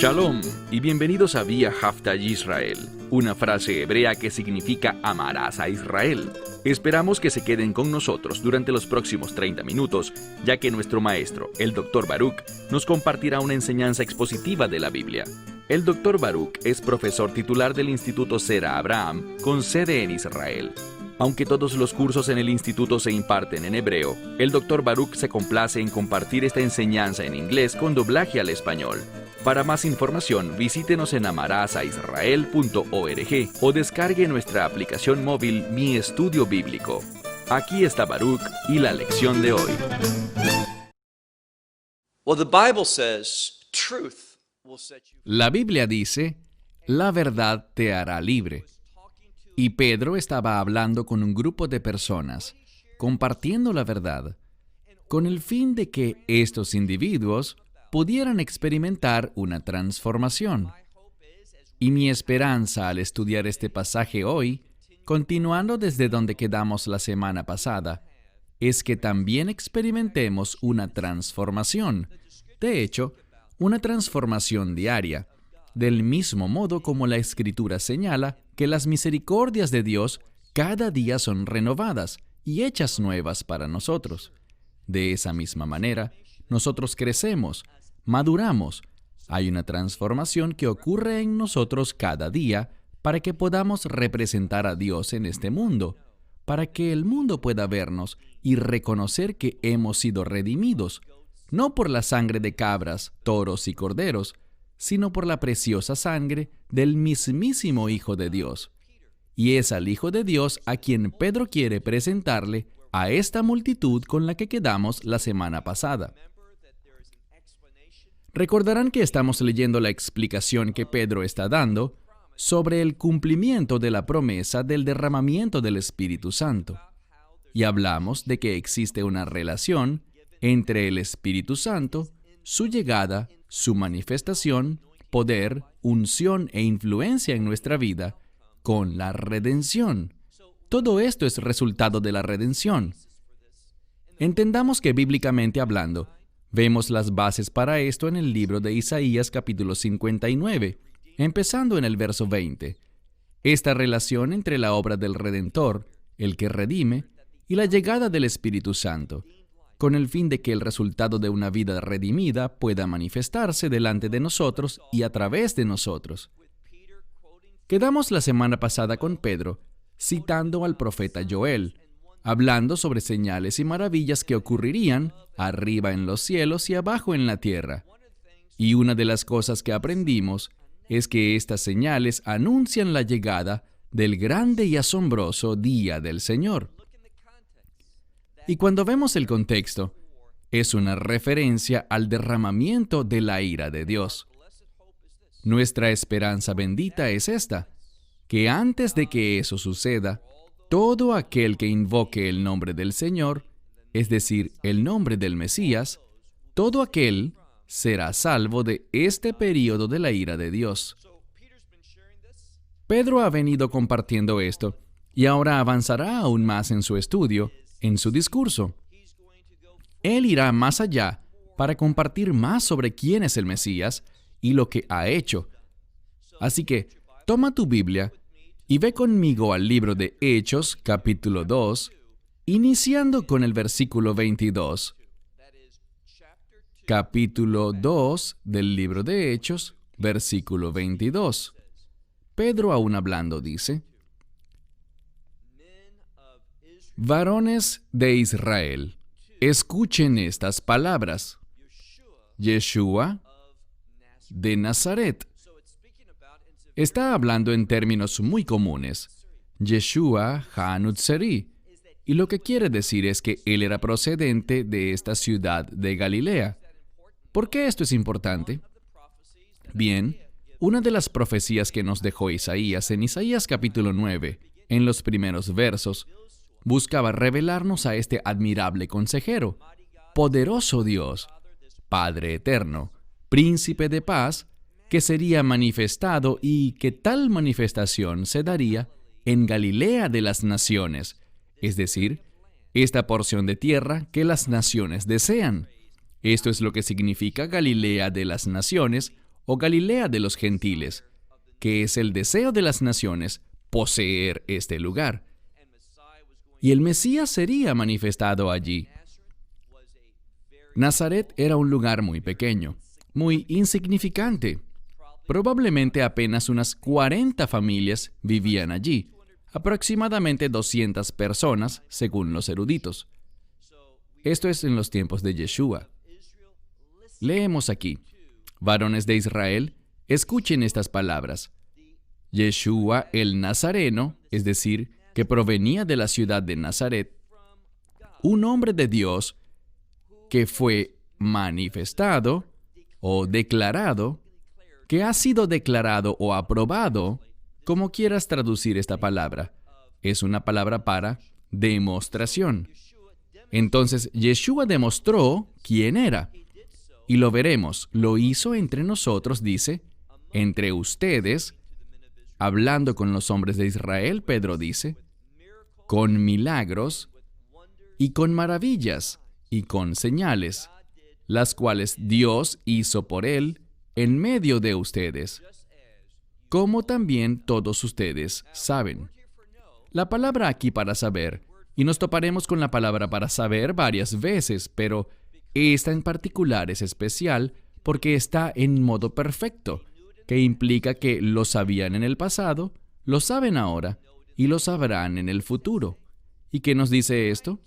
Shalom y bienvenidos a Vía Haftaj Israel, una frase hebrea que significa amarás a Israel. Esperamos que se queden con nosotros durante los próximos 30 minutos, ya que nuestro maestro, el Dr. Baruch, nos compartirá una enseñanza expositiva de la Biblia. El Dr. Baruch es profesor titular del Instituto Zera Abraham, con sede en Israel. Aunque todos los cursos en el instituto se imparten en hebreo, el Dr. Baruch se complace en compartir esta enseñanza en inglés con doblaje al español. Para más información, visítenos en amarasaisrael.org o descargue nuestra aplicación móvil Mi Estudio Bíblico. Aquí está Baruch y la lección de hoy. La Biblia dice, la verdad te hará libre. Y Pedro estaba hablando con un grupo de personas, compartiendo la verdad, con el fin de que estos individuos pudieran experimentar una transformación. Y mi esperanza al estudiar este pasaje hoy, continuando desde donde quedamos la semana pasada, es que también experimentemos una transformación. De hecho, una transformación diaria, del mismo modo como la Escritura señala que las misericordias de Dios cada día son renovadas y hechas nuevas para nosotros. De esa misma manera, nosotros crecemos, maduramos. Hay una transformación que ocurre en nosotros cada día para que podamos representar a Dios en este mundo, para que el mundo pueda vernos y reconocer que hemos sido redimidos, no por la sangre de cabras, toros y corderos, sino por la preciosa sangre del mismísimo Hijo de Dios. Y es al Hijo de Dios a quien Pedro quiere presentarle a esta multitud con la que quedamos la semana pasada. Recordarán que estamos leyendo la explicación que Pedro está dando sobre el cumplimiento de la promesa del derramamiento del Espíritu Santo. Y hablamos de que existe una relación entre el Espíritu Santo, su llegada, su manifestación, poder, unción e influencia en nuestra vida, con la redención. Todo esto es resultado de la redención. Entendamos que bíblicamente hablando, vemos las bases para esto en el libro de Isaías capítulo 59, empezando en el verso 20. Esta relación entre la obra del Redentor, el que redime, y la llegada del Espíritu Santo, con el fin de que el resultado de una vida redimida pueda manifestarse delante de nosotros y a través de nosotros. Quedamos la semana pasada con Pedro, citando al profeta Joel, hablando sobre señales y maravillas que ocurrirían arriba en los cielos y abajo en la tierra. Y una de las cosas que aprendimos es que estas señales anuncian la llegada del grande y asombroso día del Señor. Y cuando vemos el contexto, es una referencia al derramamiento de la ira de Dios. Nuestra esperanza bendita es esta, que antes de que eso suceda, todo aquel que invoque el nombre del Señor, es decir, el nombre del Mesías, todo aquel será salvo de este período de la ira de Dios. Pedro ha venido compartiendo esto y ahora avanzará aún más en su estudio, en su discurso. Él irá más allá para compartir más sobre quién es el Mesías y lo que ha hecho. Así que, toma tu Biblia y ve conmigo al libro de Hechos, capítulo 2, iniciando con el versículo 22. Capítulo 2 del libro de Hechos, versículo 22. Pedro, aún hablando, dice: Varones de Israel, escuchen estas palabras. Yeshua de Nazaret. Está hablando en términos muy comunes. Yeshua ha-Nutzeri. Y lo que quiere decir es que él era procedente de esta ciudad de Galilea. ¿Por qué esto es importante? Bien, una de las profecías que nos dejó Isaías en Isaías capítulo 9, en los primeros versos, buscaba revelarnos a este admirable consejero, poderoso Dios, Padre eterno, príncipe de paz, que sería manifestado y que tal manifestación se daría en Galilea de las naciones, es decir, esta porción de tierra que las naciones desean. Esto es lo que significa Galilea de las naciones o Galilea de los gentiles, que es el deseo de las naciones poseer este lugar. Y el Mesías sería manifestado allí. Nazaret era un lugar muy pequeño, muy insignificante. Probablemente apenas unas 40 familias vivían allí, aproximadamente 200 personas, según los eruditos. Esto es en los tiempos de Yeshua. Leemos aquí: varones de Israel, escuchen estas palabras. Yeshua el Nazareno, es decir, que provenía de la ciudad de Nazaret, un hombre de Dios que fue manifestado o declarado, que ha sido declarado o aprobado, como quieras traducir esta palabra. Es una palabra para demostración. Entonces, Yeshua demostró quién era. Y lo veremos, lo hizo entre nosotros, dice, entre ustedes, hablando con los hombres de Israel, Pedro dice, con milagros y con maravillas y con señales, las cuales Dios hizo por él en medio de ustedes, como también todos ustedes saben. La palabra aquí para saber, y nos toparemos con la palabra para saber varias veces, pero esta en particular es especial porque está en modo perfecto, que implica que lo sabían en el pasado, lo saben ahora y lo sabrán en el futuro. ¿Y qué nos dice esto?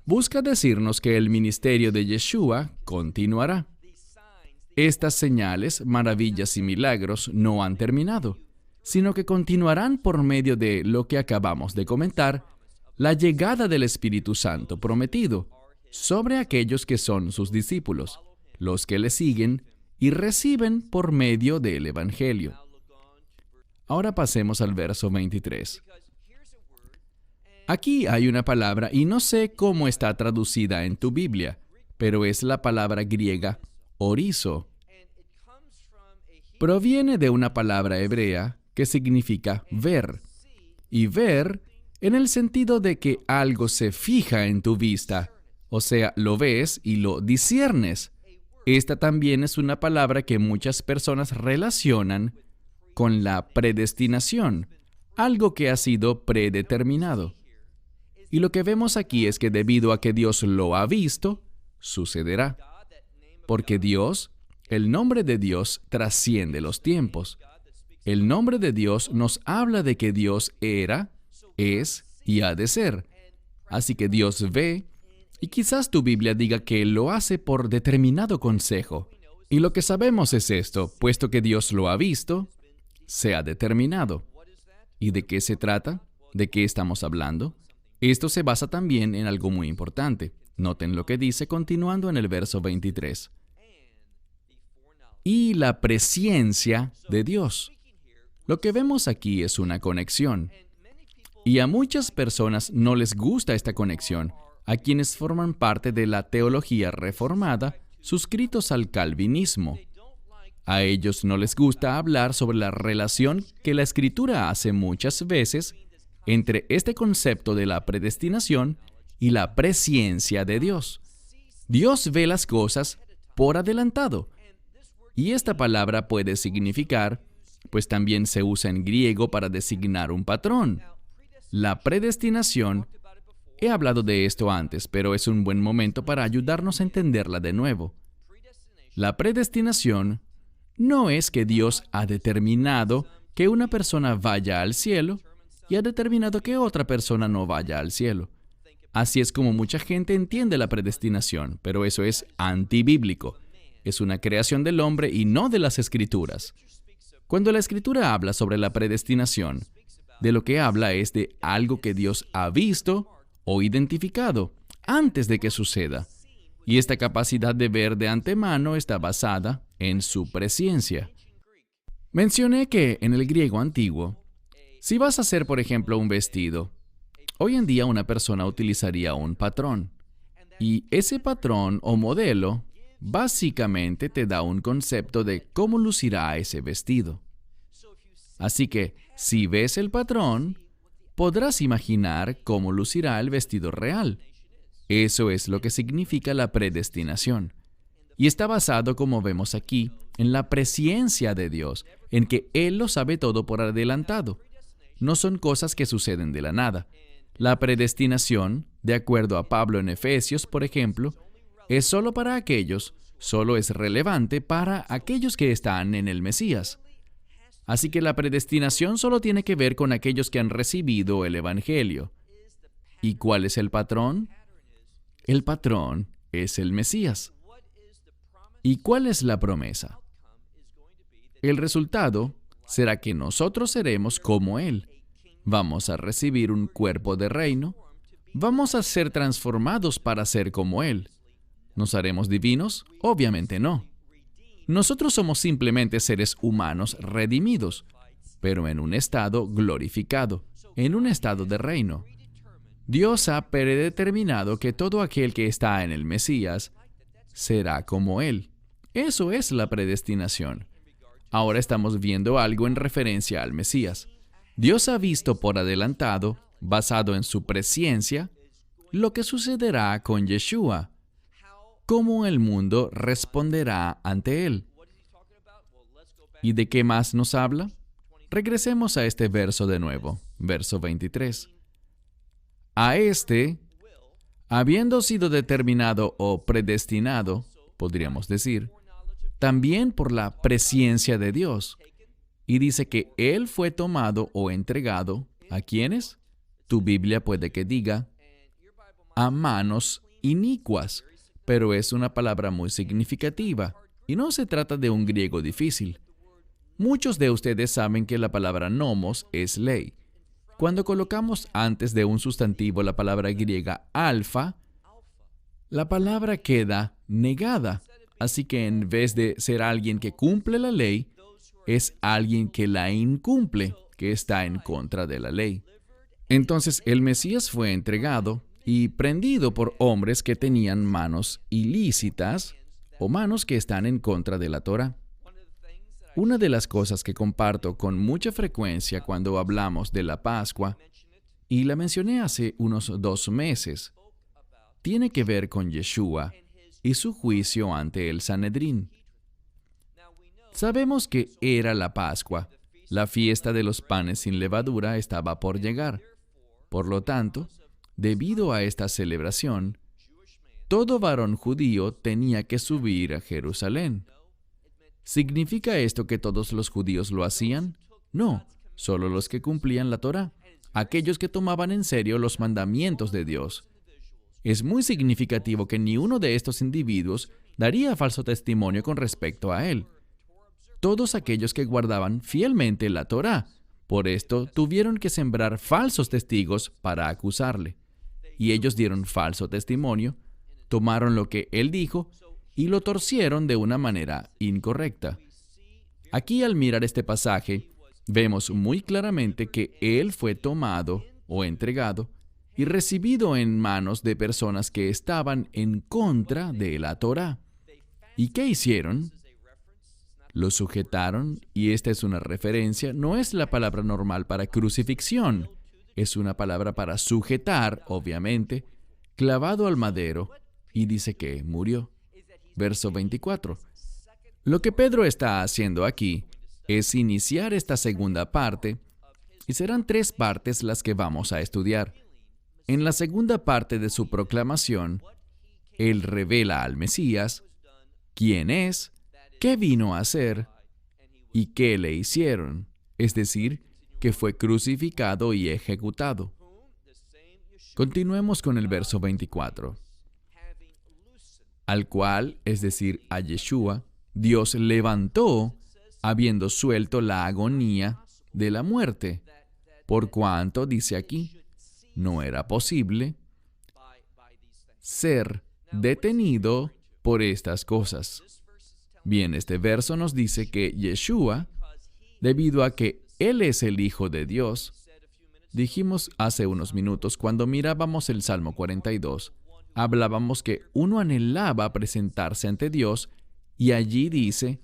Busca decirnos que el ministerio de Yeshua continuará. Estas señales, maravillas y milagros no han terminado, sino que continuarán por medio de lo que acabamos de comentar, la llegada del Espíritu Santo prometido sobre aquellos que son sus discípulos, los que le siguen y reciben por medio del Evangelio. Ahora pasemos al verso 23. Aquí hay una palabra, y no sé cómo está traducida en tu Biblia, pero es la palabra griega orizo. Proviene de una palabra hebrea que significa ver, y ver en el sentido de que algo se fija en tu vista, o sea, lo ves y lo disciernes. Esta también es una palabra que muchas personas relacionan con la predestinación, algo que ha sido predeterminado. Y lo que vemos aquí es que debido a que Dios lo ha visto, sucederá. Porque Dios, el nombre de Dios trasciende los tiempos. El nombre de Dios nos habla de que Dios era, es y ha de ser. Así que Dios ve, y quizás tu Biblia diga que lo hace por determinado consejo. Y lo que sabemos es esto: puesto que Dios lo ha visto, se ha determinado. ¿Y de qué se trata? ¿De qué estamos hablando? Esto se basa también en algo muy importante. Noten lo que dice continuando en el verso 23. Y la presciencia de Dios. Lo que vemos aquí es una conexión. Y a muchas personas no les gusta esta conexión, a quienes forman parte de la teología reformada, suscritos al calvinismo. A ellos no les gusta hablar sobre la relación que la Escritura hace muchas veces entre este concepto de la predestinación y la presciencia de Dios. Dios ve las cosas por adelantado. Y esta palabra puede significar, pues también se usa en griego para designar un patrón. La predestinación, he hablado de esto antes, pero es un buen momento para ayudarnos a entenderla de nuevo. La predestinación no es que Dios ha determinado que una persona vaya al cielo y ha determinado que otra persona no vaya al cielo. Así es como mucha gente entiende la predestinación, pero eso es antibíblico. Es una creación del hombre y no de las Escrituras. Cuando la Escritura habla sobre la predestinación, de lo que habla es de algo que Dios ha visto o identificado antes de que suceda. Y esta capacidad de ver de antemano está basada en su presciencia. Mencioné que en el griego antiguo, si vas a hacer, por ejemplo, un vestido, hoy en día una persona utilizaría un patrón. Y ese patrón o modelo básicamente te da un concepto de cómo lucirá ese vestido. Así que, si ves el patrón, podrás imaginar cómo lucirá el vestido real. Eso es lo que significa la predestinación. Y está basado, como vemos aquí, en la presciencia de Dios, en que Él lo sabe todo por adelantado. No son cosas que suceden de la nada. La predestinación, de acuerdo a Pablo en Efesios, por ejemplo, es solo para aquellos, solo es relevante para aquellos que están en el Mesías. Así que la predestinación solo tiene que ver con aquellos que han recibido el Evangelio. ¿Y cuál es el patrón? El patrón es el Mesías. ¿Y cuál es la promesa? El resultado será que nosotros seremos como Él. Vamos a recibir un cuerpo de reino. Vamos a ser transformados para ser como Él. ¿Nos haremos divinos? Obviamente no. Nosotros somos simplemente seres humanos redimidos, pero en un estado glorificado, en un estado de reino. Dios ha predeterminado que todo aquel que está en el Mesías será como Él. Eso es la predestinación. Ahora estamos viendo algo en referencia al Mesías. Dios ha visto por adelantado, basado en su presciencia, lo que sucederá con Yeshua, cómo el mundo responderá ante Él. ¿Y de qué más nos habla? Regresemos a este verso de nuevo, verso 23. A este, habiendo sido determinado o predestinado, podríamos decir, también por la presciencia de Dios. Y dice que Él fue tomado o entregado, ¿a quiénes? Tu Biblia puede que diga, a manos inicuas, pero es una palabra muy significativa, y no se trata de un griego difícil. Muchos de ustedes saben que la palabra nomos es ley. Cuando colocamos antes de un sustantivo la palabra griega alfa, la palabra queda negada. Así que en vez de ser alguien que cumple la ley, es alguien que la incumple, que está en contra de la ley. Entonces el Mesías fue entregado y prendido por hombres que tenían manos ilícitas o manos que están en contra de la Torá. Una de las cosas que comparto con mucha frecuencia cuando hablamos de la Pascua, y la mencioné hace unos 2 meses, tiene que ver con Yeshua y su juicio ante el Sanedrín. Sabemos que era la Pascua. La fiesta de los panes sin levadura estaba por llegar. Por lo tanto, debido a esta celebración, todo varón judío tenía que subir a Jerusalén. ¿Significa esto que todos los judíos lo hacían? No, solo los que cumplían la Torá, aquellos que tomaban en serio los mandamientos de Dios. Es muy significativo que ni uno de estos individuos daría falso testimonio con respecto a él. Todos aquellos que guardaban fielmente la Torá, por esto tuvieron que sembrar falsos testigos para acusarle. Y ellos dieron falso testimonio, tomaron lo que él dijo y lo torcieron de una manera incorrecta. Aquí, al mirar este pasaje, vemos muy claramente que él fue tomado o entregado y recibido en manos de personas que estaban en contra de la Torá. ¿Y qué hicieron? Lo sujetaron, y esta es una referencia, no es la palabra normal para crucifixión, es una palabra para sujetar, obviamente, clavado al madero, y dice que murió. Verso 24. Lo que Pedro está haciendo aquí es iniciar esta segunda parte, y serán 3 partes las que vamos a estudiar. En la segunda parte de su proclamación, él revela al Mesías quién es, qué vino a hacer y qué le hicieron, es decir, que fue crucificado y ejecutado. Continuemos con el verso 24. Al cual, es decir, a Yeshua, Dios levantó, habiendo suelto la agonía de la muerte, por cuanto, dice aquí, no era posible ser detenido por estas cosas. Bien, este verso nos dice que Yeshua, debido a que Él es el Hijo de Dios, dijimos hace unos minutos cuando mirábamos el Salmo 42, hablábamos que uno anhelaba presentarse ante Dios y allí dice,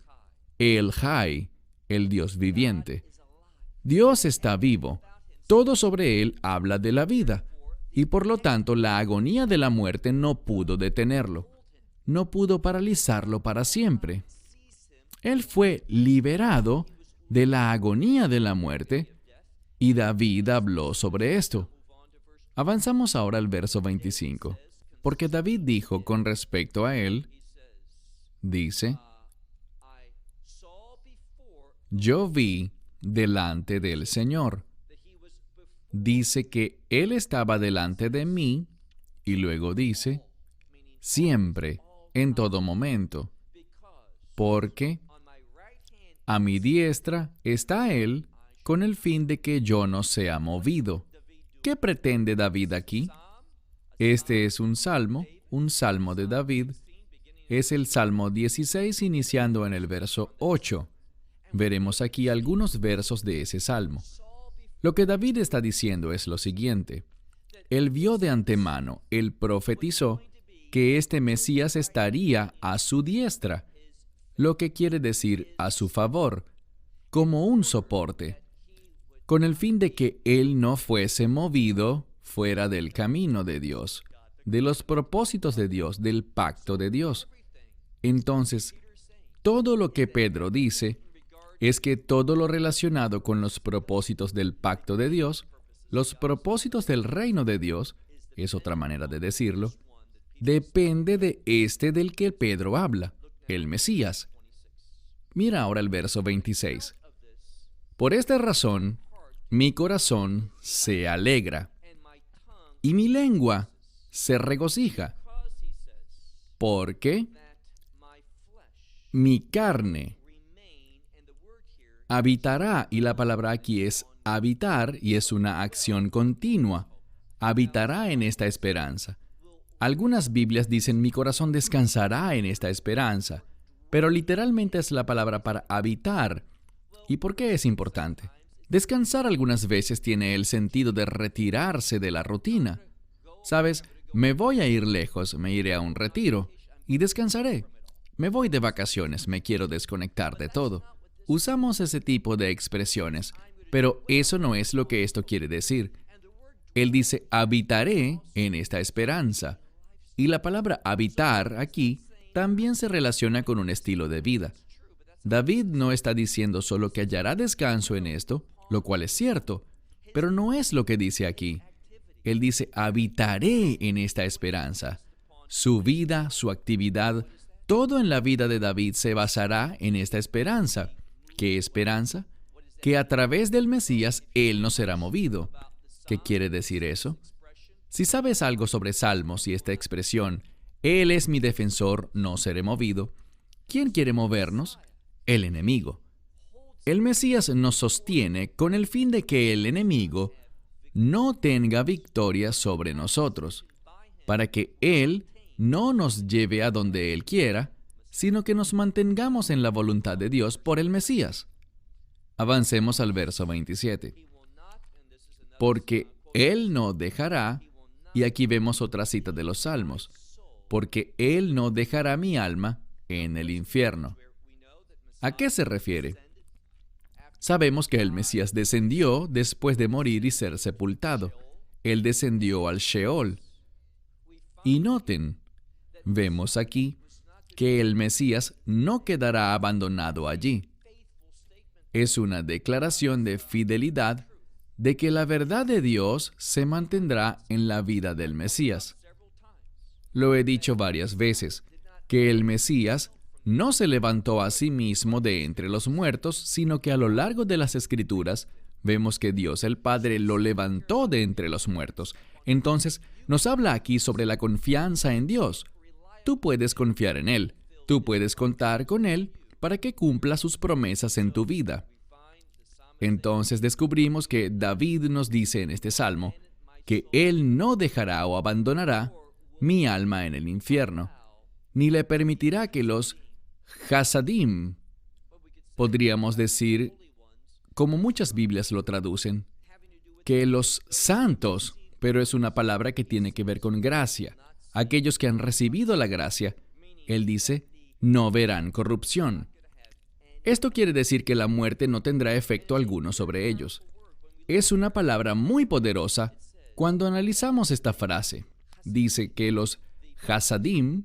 El Jai, el Dios viviente. Dios está vivo. Todo sobre Él habla de la vida, y por lo tanto la agonía de la muerte no pudo detenerlo. no pudo paralizarlo para siempre. Él fue liberado de la agonía de la muerte y David habló sobre esto. Avanzamos ahora al verso 25. Porque David dijo con respecto a él, dice, yo vi delante del Señor. Dice que Él estaba delante de mí y luego dice, siempre, en todo momento, porque a mi diestra está Él con el fin de que yo no sea movido. ¿Qué pretende David aquí? Este es un salmo de David. Es el Salmo 16 iniciando en el verso 8. Veremos aquí algunos versos de ese salmo. Lo que David está diciendo es lo siguiente. Él vio de antemano, él profetizó que este Mesías estaría a su diestra, lo que quiere decir a su favor, como un soporte, con el fin de que él no fuese movido fuera del camino de Dios, de los propósitos de Dios, del pacto de Dios. Entonces, todo lo que Pedro dice es que todo lo relacionado con los propósitos del pacto de Dios, los propósitos del reino de Dios, es otra manera de decirlo, depende de este del que Pedro habla, el Mesías. Mira ahora el verso 26. Por esta razón, mi corazón se alegra y mi lengua se regocija, porque mi carne habitará, y la palabra aquí es habitar, y es una acción continua. Habitará en esta esperanza. Algunas Biblias dicen, mi corazón descansará en esta esperanza, pero literalmente es la palabra para habitar. ¿Y por qué es importante? Descansar algunas veces tiene el sentido de retirarse de la rutina. ¿Sabes? Me voy a ir lejos, me iré a un retiro y descansaré. Me voy de vacaciones, me quiero desconectar de todo. Usamos ese tipo de expresiones, pero eso no es lo que esto quiere decir. Él dice, habitaré en esta esperanza. Y la palabra habitar aquí también se relaciona con un estilo de vida. David no está diciendo solo que hallará descanso en esto, lo cual es cierto, pero no es lo que dice aquí. Él dice, habitaré en esta esperanza. Su vida, su actividad, todo en la vida de David se basará en esta esperanza. ¿Qué esperanza? Que a través del Mesías Él no será movido. ¿Qué quiere decir eso? Si sabes algo sobre Salmos y esta expresión, Él es mi defensor, no seré movido, ¿quién quiere movernos? El enemigo. El Mesías nos sostiene con el fin de que el enemigo no tenga victoria sobre nosotros, para que Él no nos lleve a donde Él quiera, sino que nos mantengamos en la voluntad de Dios por el Mesías. Avancemos al verso 27. Porque Él no dejará, y aquí vemos otra cita de los Salmos, porque Él no dejará mi alma en el infierno. ¿A qué se refiere? Sabemos que el Mesías descendió después de morir y ser sepultado. Él descendió al Sheol. Y noten, vemos aquí que el Mesías no quedará abandonado allí. Es una declaración de fidelidad de que la verdad de Dios se mantendrá en la vida del Mesías. Lo he dicho varias veces, que el Mesías no se levantó a sí mismo de entre los muertos, sino que a lo largo de las Escrituras vemos que Dios el Padre lo levantó de entre los muertos. Entonces, nos habla aquí sobre la confianza en Dios. Tú puedes confiar en Él. Tú puedes contar con Él para que cumpla sus promesas en tu vida. Entonces descubrimos que David nos dice en este salmo que Él no dejará o abandonará mi alma en el infierno, ni le permitirá que los Hasadim, podríamos decir, como muchas Biblias lo traducen, que los santos, pero es una palabra que tiene que ver con gracia, aquellos que han recibido la gracia, Él dice, no verán corrupción. Esto quiere decir que la muerte no tendrá efecto alguno sobre ellos. Es una palabra muy poderosa cuando analizamos esta frase. Dice que los Hasadim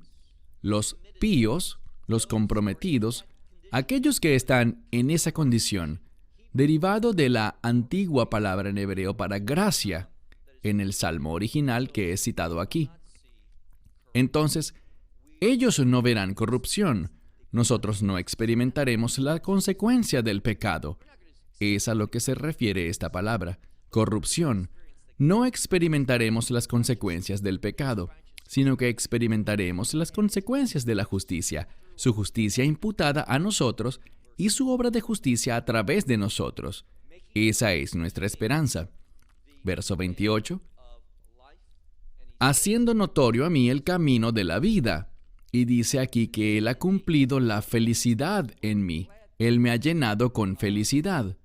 Los píos, los comprometidos, aquellos que están en esa condición, derivado de la antigua palabra en hebreo para gracia, en el salmo original que es citado aquí. Entonces, ellos no verán corrupción. Nosotros no experimentaremos la consecuencia del pecado. Es a lo que se refiere esta palabra, corrupción. No experimentaremos las consecuencias del pecado, sino que experimentaremos las consecuencias de la justicia, su justicia imputada a nosotros y su obra de justicia a través de nosotros. Esa es nuestra esperanza. Verso 28. Haciendo notorio a mí el camino de la vida. Y dice aquí que Él ha cumplido la felicidad en mí. Él me ha llenado con felicidad.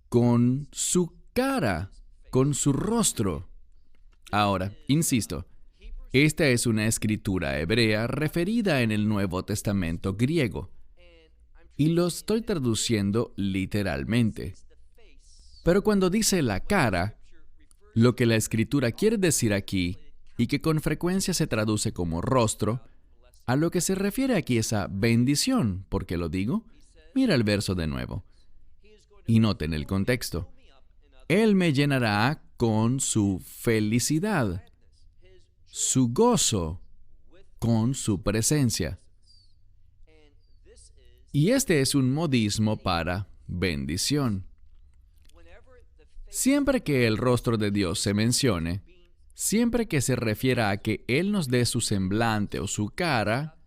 Con su cara, con su rostro. Ahora, insisto, esta es una escritura hebrea referida en el Nuevo Testamento griego. Y lo estoy traduciendo literalmente. Pero cuando dice la cara, lo que la escritura quiere decir aquí, y que con frecuencia se traduce como rostro, a lo que se refiere aquí es a bendición. ¿Por qué lo digo? Mira el verso de nuevo. Y noten el contexto. Él me llenará con su felicidad, su gozo, con su presencia. Y este es un modismo para bendición. Siempre que el rostro de Dios se mencione, siempre que se refiera a que Él nos dé su semblante o su cara,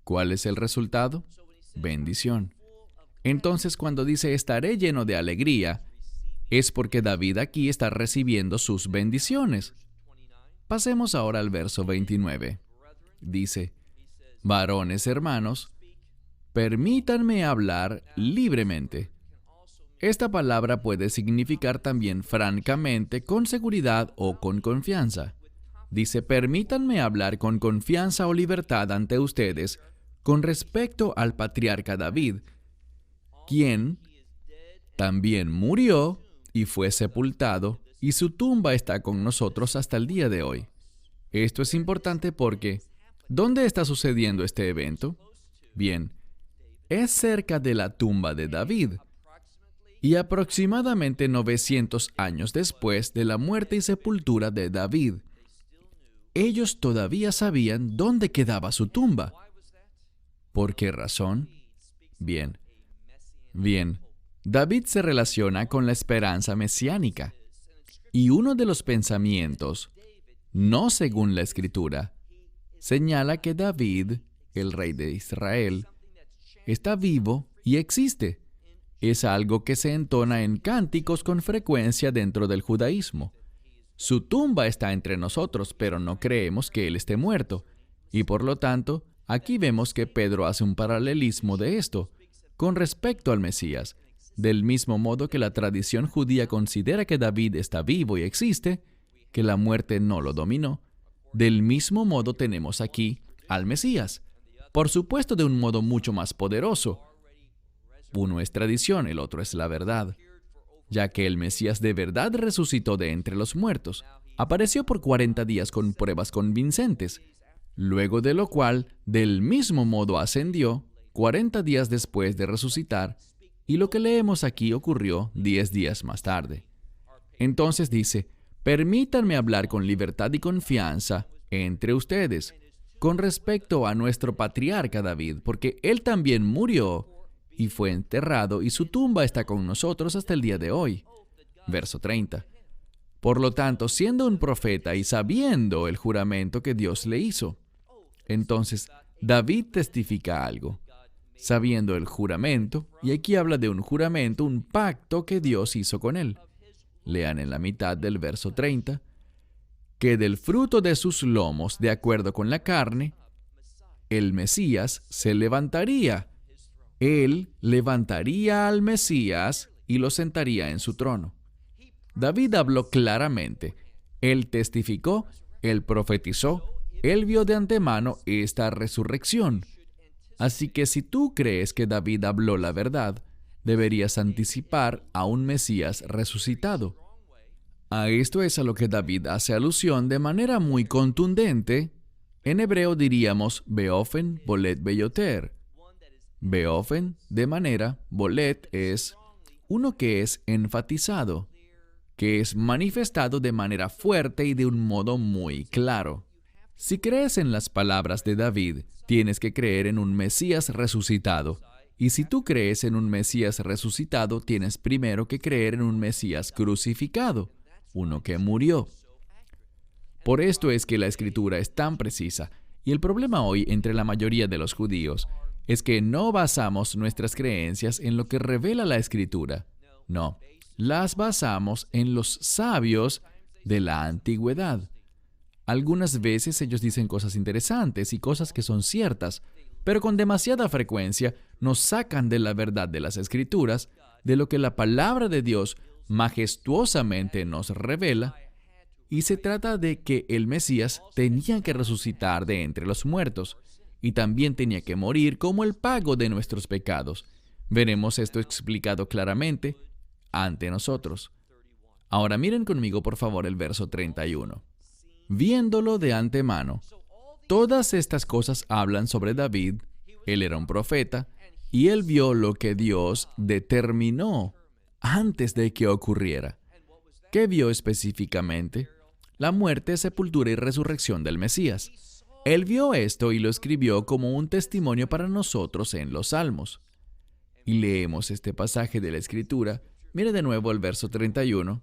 ¿cuál es el resultado? Bendición. Entonces, cuando dice estaré lleno de alegría, es porque David aquí está recibiendo sus bendiciones. Pasemos ahora al verso 29. Dice, varones hermanos, permítanme hablar libremente. Esta palabra puede significar también francamente, con seguridad o con confianza. Dice, permítanme hablar con confianza o libertad ante ustedes con respecto al patriarca David, quien también murió y fue sepultado, y su tumba está con nosotros hasta el día de hoy. Esto es importante porque, ¿dónde está sucediendo este evento? Bien, es cerca de la tumba de David, y aproximadamente 900 años después de la muerte y sepultura de David. Ellos todavía sabían dónde quedaba su tumba. ¿Por qué razón? Bien. David se relaciona con la esperanza mesiánica. Y uno de los pensamientos, no según la Escritura, señala que David, el rey de Israel, está vivo y existe. Es algo que se entona en cánticos con frecuencia dentro del judaísmo. Su tumba está entre nosotros, pero no creemos que Él esté muerto. Y por lo tanto, aquí vemos que Pedro hace un paralelismo de esto con respecto al Mesías. Del mismo modo que la tradición judía considera que David está vivo y existe, que la muerte no lo dominó, del mismo modo tenemos aquí al Mesías. Por supuesto, de un modo mucho más poderoso. Uno es tradición, el otro es la verdad, ya que el Mesías de verdad resucitó de entre los muertos. Apareció por 40 días con pruebas convincentes, luego de lo cual, del mismo modo ascendió 40 días después de resucitar, y lo que leemos aquí ocurrió 10 días más tarde. Entonces dice, permítanme hablar con libertad y confianza entre ustedes, con respecto a nuestro patriarca David, porque él también murió y fue enterrado, y su tumba está con nosotros hasta el día de hoy. Verso 30. Por lo tanto, siendo un profeta y sabiendo el juramento que Dios le hizo. Entonces, David testifica algo. Sabiendo el juramento, y aquí habla de un juramento, un pacto que Dios hizo con él. Lean en la mitad del verso 30, que del fruto de sus lomos, de acuerdo con la carne, el Mesías se levantaría. Él levantaría al Mesías y lo sentaría en su trono. David habló claramente. Él testificó, él profetizó, él vio de antemano esta resurrección. Así que si tú crees que David habló la verdad, deberías anticipar a un Mesías resucitado. A esto es a lo que David hace alusión de manera muy contundente En hebreo diríamos beofen, bolet, beyoter. Beofen, de manera, bolet es uno que es enfatizado, que es manifestado de manera fuerte y de un modo muy claro. Si crees en las palabras de David, tienes que creer en un Mesías resucitado. Y si tú crees en un Mesías resucitado, tienes primero que creer en un Mesías crucificado, uno que murió. Por esto es que la Escritura es tan precisa. Y el problema hoy entre la mayoría de los judíos es que no basamos nuestras creencias en lo que revela la Escritura. No, las basamos en los sabios de la antigüedad. Algunas veces ellos dicen cosas interesantes y cosas que son ciertas, pero con demasiada frecuencia nos sacan de la verdad de las Escrituras, de lo que la palabra de Dios majestuosamente nos revela, y se trata de que el Mesías tenía que resucitar de entre los muertos, y también tenía que morir como el pago de nuestros pecados. Veremos esto explicado claramente ante nosotros. Ahora miren conmigo por favor el verso 31. Viéndolo de antemano, todas estas cosas hablan sobre David. Él era un profeta, y él vio lo que Dios determinó antes de que ocurriera. ¿Qué vio específicamente? La muerte, sepultura y resurrección del Mesías. Él vio esto y lo escribió como un testimonio para nosotros en los Salmos. Y leemos este pasaje de la Escritura. Mire de nuevo el verso 31.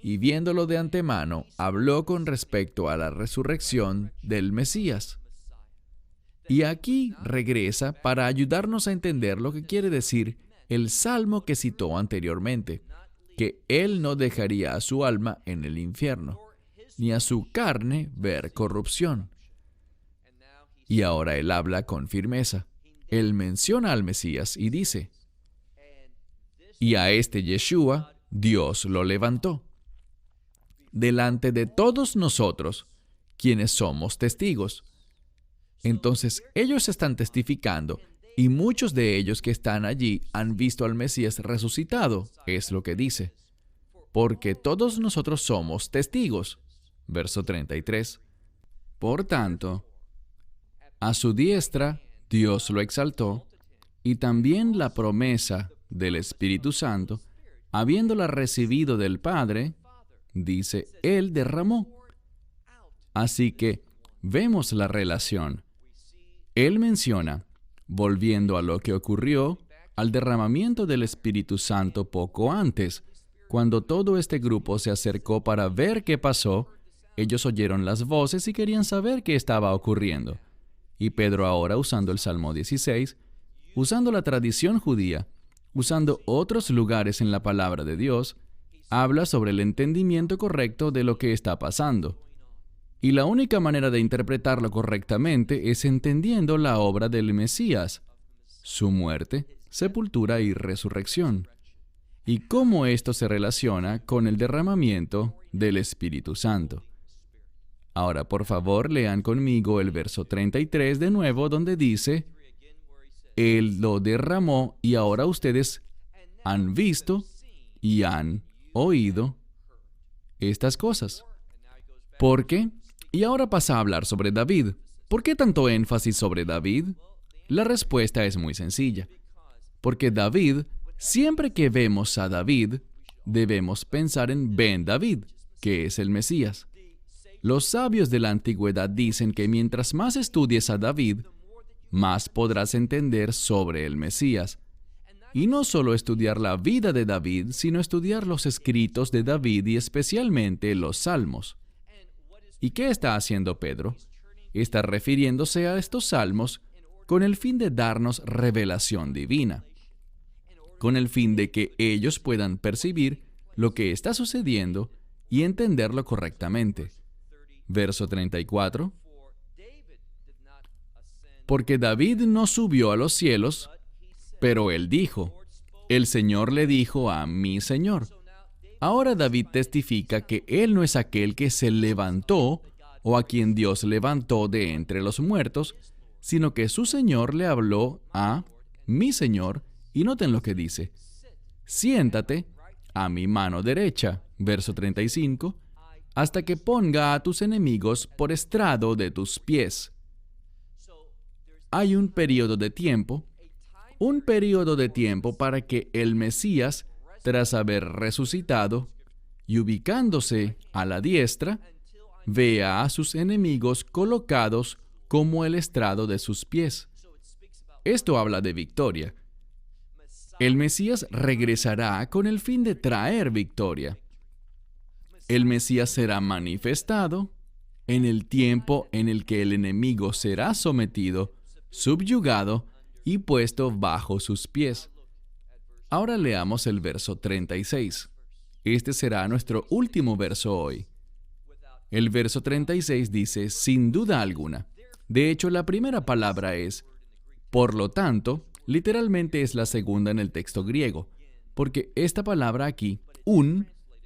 Y viéndolo de antemano, habló con respecto a la resurrección del Mesías. Y aquí regresa para ayudarnos a entender lo que quiere decir el salmo que citó anteriormente, que Él no dejaría a su alma en el infierno, ni a su carne ver corrupción. Y ahora Él habla con firmeza. Él menciona al Mesías y dice, y a este Yeshua Dios lo levantó delante de todos nosotros, quienes somos testigos. Entonces, ellos están testificando, y muchos de ellos que están allí han visto al Mesías resucitado, es lo que dice. Porque todos nosotros somos testigos. Verso 33. Por tanto, a su diestra Dios lo exaltó, y también la promesa del Espíritu Santo, habiéndola recibido del Padre, dice, Él derramó. Así que vemos la relación. Él menciona, volviendo a lo que ocurrió, al derramamiento del Espíritu Santo poco antes, cuando todo este grupo se acercó para ver qué pasó. Ellos oyeron las voces y querían saber qué estaba ocurriendo. Y Pedro ahora, usando el Salmo 16, usando la tradición judía, usando otros lugares en la palabra de Dios, habla sobre el entendimiento correcto de lo que está pasando. Y la única manera de interpretarlo correctamente es entendiendo la obra del Mesías, su muerte, sepultura y resurrección, y cómo esto se relaciona con el derramamiento del Espíritu Santo. Ahora, por favor, lean conmigo el verso 33 de nuevo, donde dice, Él lo derramó y ahora ustedes han visto y han oído estas cosas. ¿Por qué? Y ahora pasa a hablar sobre David. ¿Por qué tanto énfasis sobre David? La respuesta es muy sencilla. Porque David, siempre que vemos a David, debemos pensar en Ben David, que es el Mesías. Los sabios de la antigüedad dicen que mientras más estudies a David, más podrás entender sobre el Mesías. Y no solo estudiar la vida de David, sino estudiar los escritos de David y especialmente los Salmos. ¿Y qué está haciendo Pedro? Está refiriéndose a estos salmos con el fin de darnos revelación divina, con el fin de que ellos puedan percibir lo que está sucediendo y entenderlo correctamente. Verso 34. Porque David no subió a los cielos, pero él dijo, el Señor le dijo a mi Señor. Ahora David testifica que él no es aquel que se levantó o a quien Dios levantó de entre los muertos, sino que su Señor le habló a mi Señor, y noten lo que dice, siéntate a mi mano derecha, verso 35, hasta que ponga a tus enemigos por estrado de tus pies. Hay un periodo de tiempo para que el Mesías, tras haber resucitado y ubicándose a la diestra, vea a sus enemigos colocados como el estrado de sus pies. Esto habla de victoria. El Mesías regresará con el fin de traer victoria. El Mesías será manifestado en el tiempo en el que el enemigo será sometido, subyugado y puesto bajo sus pies. Ahora leamos el verso 36. Este será nuestro último verso hoy. El verso 36 dice, sin duda alguna. De hecho, la primera palabra es, por lo tanto, literalmente es la segunda en el texto griego, porque esta palabra aquí,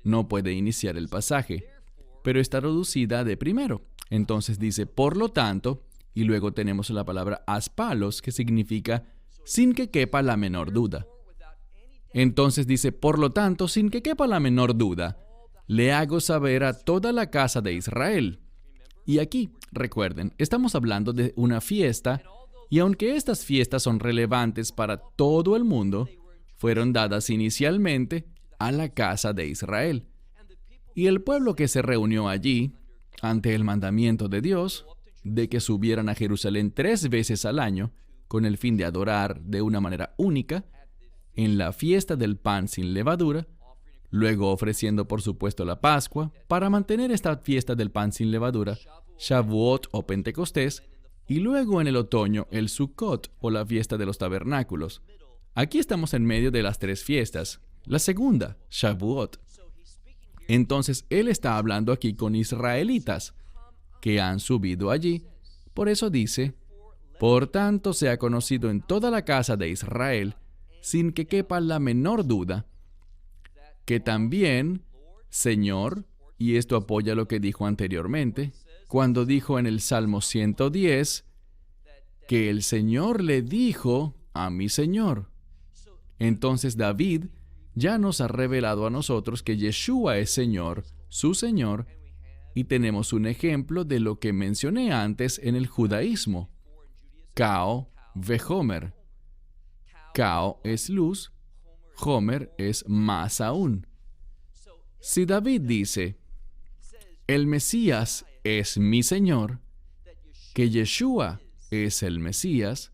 no puede iniciar el pasaje, pero está reducida de primero. Entonces dice, por lo tanto, y luego tenemos la palabra aspalos, que significa sin que quepa la menor duda. Entonces dice, por lo tanto, sin que quepa la menor duda, le hago saber a toda la casa de Israel. Y aquí, recuerden, estamos hablando de una fiesta, y aunque estas fiestas son relevantes para todo el mundo, fueron dadas inicialmente a la casa de Israel. Y el pueblo que se reunió allí, ante el mandamiento de Dios, de que subieran a Jerusalén 3 veces al año, con el fin de adorar de una manera única, en la fiesta del pan sin levadura, luego ofreciendo por supuesto la Pascua, para mantener esta fiesta del pan sin levadura, Shavuot o Pentecostés, y luego en el otoño el Sukkot o la fiesta de los tabernáculos. Aquí estamos en medio de las 3 fiestas. La segunda, Shavuot. Entonces él está hablando aquí con israelitas que han subido allí. Por eso dice, por tanto sea conocido en toda la casa de Israel, sin que quepa la menor duda, que también, Señor, y esto apoya lo que dijo anteriormente, cuando dijo en el Salmo 110, que el Señor le dijo a mi Señor. Entonces David ya nos ha revelado a nosotros que Yeshua es Señor, su Señor, y tenemos un ejemplo de lo que mencioné antes en el judaísmo. Cao vehomer. Cao es luz, Homer es más aún. Si David dice, el Mesías es mi Señor, que Yeshua es el Mesías,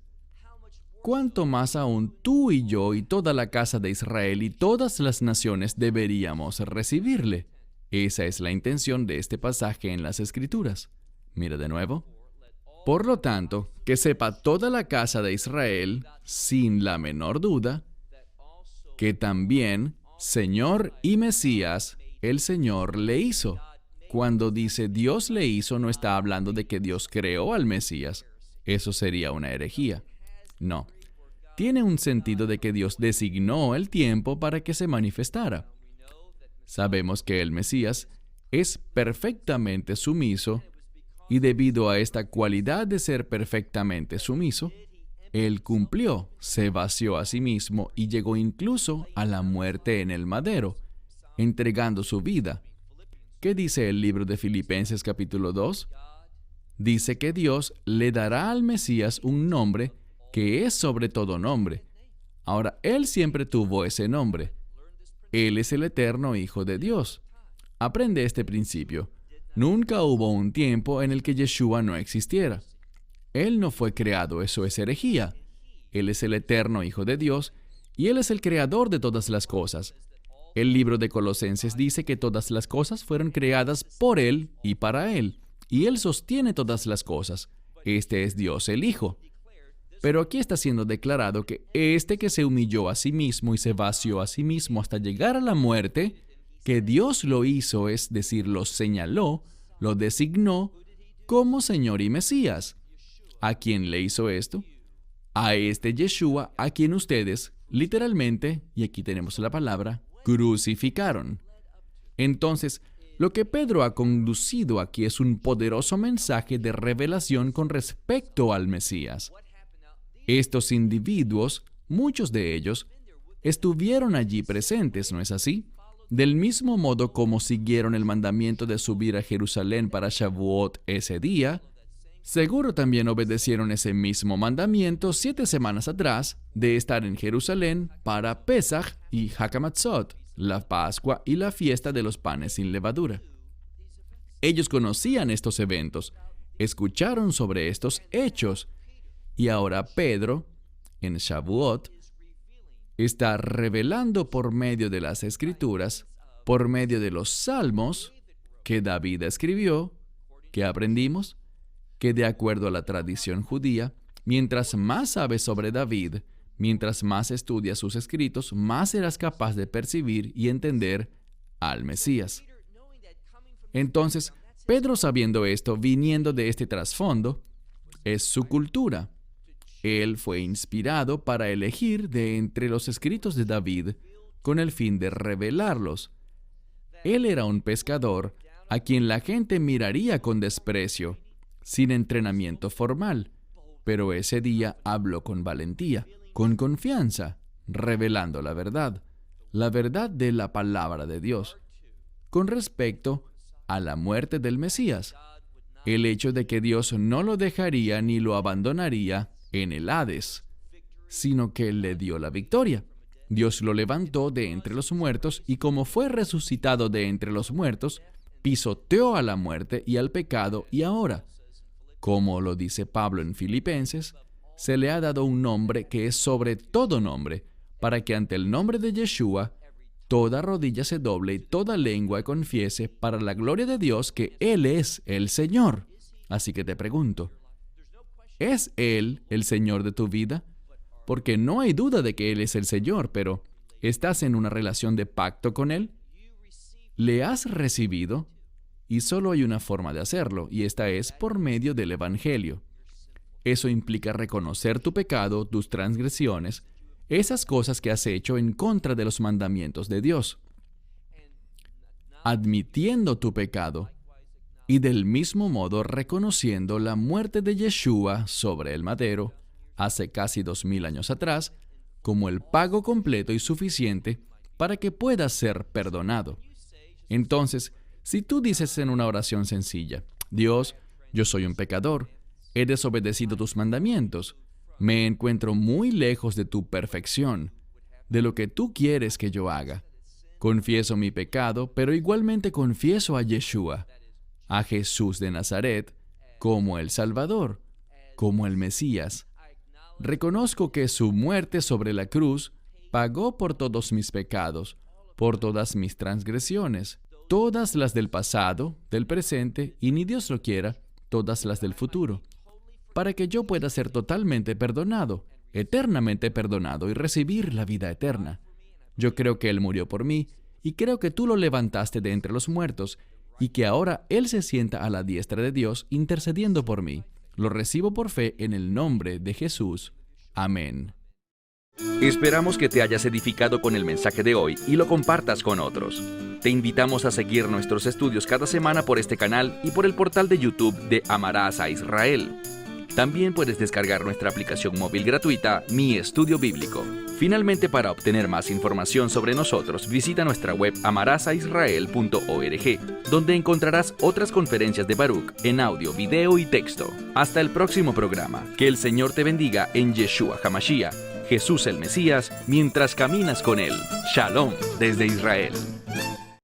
¿cuánto más aún tú y yo y toda la casa de Israel y todas las naciones deberíamos recibirle? Esa es la intención de este pasaje en las Escrituras. Mira de nuevo. Por lo tanto, que sepa toda la casa de Israel, sin la menor duda, que también Señor y Mesías, el Señor le hizo. Cuando dice Dios le hizo, no está hablando de que Dios creó al Mesías. Eso sería una herejía. No. Tiene un sentido de que Dios designó el tiempo para que se manifestara. Sabemos que el Mesías es perfectamente sumiso, y debido a esta cualidad de ser perfectamente sumiso, Él cumplió, se vació a sí mismo y llegó incluso a la muerte en el madero, entregando su vida. ¿Qué dice el libro de Filipenses capítulo 2? Dice que Dios le dará al Mesías un nombre que es sobre todo nombre. Ahora, Él siempre tuvo ese nombre. Él es el eterno Hijo de Dios. Aprende este principio. Nunca hubo un tiempo en el que Yeshua no existiera. Él no fue creado, eso es herejía. Él es el eterno Hijo de Dios y Él es el creador de todas las cosas. El libro de Colosenses dice que todas las cosas fueron creadas por Él y para Él, y Él sostiene todas las cosas. Este es Dios el Hijo. Pero aquí está siendo declarado que este que se humilló a sí mismo y se vació a sí mismo hasta llegar a la muerte, que Dios lo hizo, es decir, lo señaló, lo designó como Señor y Mesías. ¿A quién le hizo esto? A este Yeshua, a quien ustedes, literalmente, y aquí tenemos la palabra, crucificaron. Entonces, lo que Pedro ha conducido aquí es un poderoso mensaje de revelación con respecto al Mesías. Estos individuos, muchos de ellos, estuvieron allí presentes, ¿no es así? Del mismo modo como siguieron el mandamiento de subir a Jerusalén para Shavuot ese día, seguro también obedecieron ese mismo mandamiento 7 semanas atrás de estar en Jerusalén para Pesach y Hakamatzot, la Pascua y la fiesta de los panes sin levadura. Ellos conocían estos eventos, escucharon sobre estos hechos, y ahora Pedro, en Shavuot, está revelando por medio de las Escrituras, por medio de los Salmos que David escribió, que aprendimos, que de acuerdo a la tradición judía, mientras más sabes sobre David, mientras más estudias sus escritos, más serás capaz de percibir y entender al Mesías. Entonces, Pedro, sabiendo esto, viniendo de este trasfondo, es su cultura. Él fue inspirado para elegir de entre los escritos de David con el fin de revelarlos. Él era un pescador a quien la gente miraría con desprecio, sin entrenamiento formal, pero ese día habló con valentía, con confianza, revelando la verdad de la palabra de Dios, con respecto a la muerte del Mesías, el hecho de que Dios no lo dejaría ni lo abandonaría en el Hades, sino que le dio la victoria. Dios lo levantó de entre los muertos y como fue resucitado de entre los muertos, pisoteó a la muerte y al pecado y ahora, como lo dice Pablo en Filipenses, se le ha dado un nombre que es sobre todo nombre, para que ante el nombre de Yeshua toda rodilla se doble y toda lengua confiese para la gloria de Dios que Él es el Señor. Así que te pregunto, ¿es Él el Señor de tu vida? Porque no hay duda de que Él es el Señor, pero ¿estás en una relación de pacto con Él? ¿Le has recibido? Y solo hay una forma de hacerlo, y esta es por medio del Evangelio. Eso implica reconocer tu pecado, tus transgresiones, esas cosas que has hecho en contra de los mandamientos de Dios. Admitiendo tu pecado, y del mismo modo reconociendo la muerte de Yeshua sobre el madero, hace casi 2000 años atrás, como el pago completo y suficiente para que puedas ser perdonado. Entonces, si tú dices en una oración sencilla, Dios, yo soy un pecador, he desobedecido tus mandamientos, me encuentro muy lejos de tu perfección, de lo que tú quieres que yo haga. Confieso mi pecado, pero igualmente confieso a Yeshua, a Jesús de Nazaret, como el Salvador, como el Mesías. Reconozco que su muerte sobre la cruz pagó por todos mis pecados, por todas mis transgresiones, todas las del pasado, del presente y, ni Dios lo quiera, todas las del futuro, para que yo pueda ser totalmente perdonado, eternamente perdonado y recibir la vida eterna. Yo creo que Él murió por mí y creo que tú lo levantaste de entre los muertos y que ahora Él se sienta a la diestra de Dios intercediendo por mí. Lo recibo por fe en el nombre de Jesús. Amén. Esperamos que te hayas edificado con el mensaje de hoy y lo compartas con otros. Te invitamos a seguir nuestros estudios cada semana por este canal y por el portal de YouTube de Amarás a Israel. También puedes descargar nuestra aplicación móvil gratuita, Mi Estudio Bíblico. Finalmente, para obtener más información sobre nosotros, visita nuestra web amarasaisrael.org, donde encontrarás otras conferencias de Baruch en audio, video y texto. Hasta el próximo programa. Que el Señor te bendiga en Yeshua HaMashiach, Jesús el Mesías, mientras caminas con Él. Shalom desde Israel.